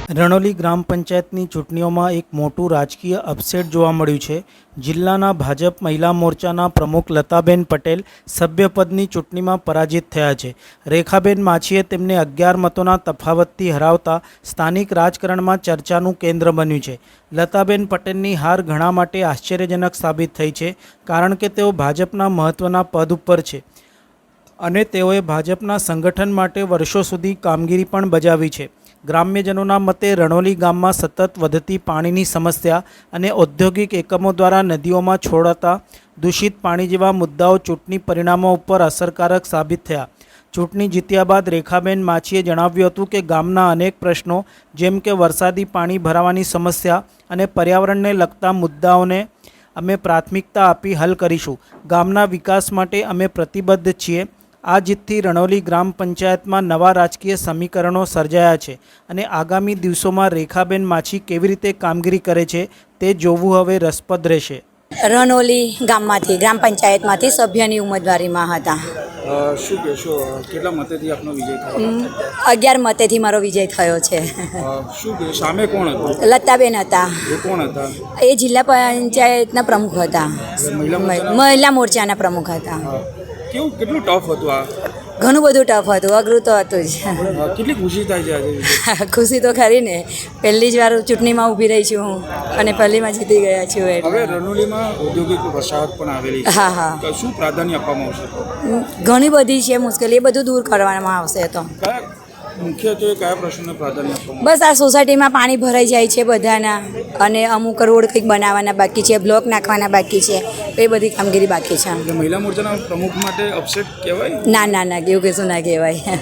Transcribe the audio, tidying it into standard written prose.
રણોલી ગ્રામ પંચાયતની ચૂંટણીઓમાં એક મોટું રાજકીય અપસેટ જોવા મળ્યું છે। જિલ્લાના ભાજપ મહિલા મોરચાના પ્રમુખ લતાબેન પટેલ સભ્યપદની ચૂંટણીમાં પરાજિત થયા છે। રેખાબેન માછીએ તેમને 11 મતોના તફાવતથી હરાવતા સ્થાનિક રાજકારણમાં ચર્ચાનું કેન્દ્ર બન્યું છે। લતાબેન પટેલની હાર ઘણા માટે આશ્ચર્યજનક સાબિત થઈ છે, કારણ કે તેઓ ભાજપના મહત્વના પદ ઉપર છે અને તેઓએ ભાજપના સંગઠન માટે વર્ષો સુધી કામગીરી પણ બજાવી છે। ગ્રામ્યજનોના મતે રણોલી ગામમાં સતત વધતી પાણીની સમસ્યા અને ઔદ્યોગિક એકમો દ્વારા નદીઓમાં છોડાતા દૂષિત પાણી જેવા મુદ્દાઓ ચૂંટણી પરિણામો ઉપર અસરકારક સાબિત થયા। ચૂંટણી જીત્યા બાદ રેખાબેન માછીએ જણાવ્યું હતું કે ગામના અનેક પ્રશ્નો જેમ કે વરસાદી પાણી ભરાવાની સમસ્યા અને પર્યાવરણને લગતા મુદ્દાઓને અમે પ્રાથમિકતા આપી હલ કરીશું। ગામના વિકાસ માટે અમે પ્રતિબદ્ધ છીએ। આ જીતથી રણોલી ગ્રામ પંચાયતમાં નવા રાજકીય સમીકરણો સર્જાયા છે અને આગામી દિવસોમાં રેખાબેન માછી કેવી રીતે કામગીરી કરે છે તે જોવું હવે રસપ્રદ રહેશે। રણોલી ગામમાંથી ગ્રામ પંચાયતમાંથી સભ્યની ઉમેદવારીમાં હતા। શું કહેશો, કેટલા મતેથી આપનો વિજય થયો? 11 મતેથી મારો વિજય થયો છે। શું કે સામે કોણ હતું? લતાબેન હતા। એ કોણ હતા? એ જિલ્લા પંચાયતના પ્રમુખ હતા, મહિલા મોરચાના પ્રમુખ હતા। કેટલું ટફ હતું આ? ઘણું બધું ટફ હતું, અઘરું તો હતું જ। કેટલી ખુશી થાય છે આજે? ખુશી તો ખરી ને, પહેલી જ વાર ચૂંટણીમાં ઊભી રહી છું હું અને પહેલીમાં જીતી ગયા છું। હવે રણોલીમાં ઔદ્યોગિક વસાહત પણ આવેલી છે। હા હા, તો શું પ્રાધાન્ય આપવામાં આવશે? ઘણી બધી છે મુશ્કેલી, એ બધું દૂર કરવામાં આવશે। તો મુખ્યત્વે કયા પ્રશ્નોને પ્રાધાન્ય આપવામાં? બસ આ સોસાયટીમાં પાણી ભરાઈ જાય છે બધાના, અને અમુક રોડ કંઈક બનાવવાના બાકી છે, બ્લોક નાખવાના બાકી છે, એ બધી કામગીરી બાકી છે। મહિલા મોરચાના પ્રમુખ માટે અપસેટ કહેવાય? ના ના ના, એવું કશું ના કહેવાય।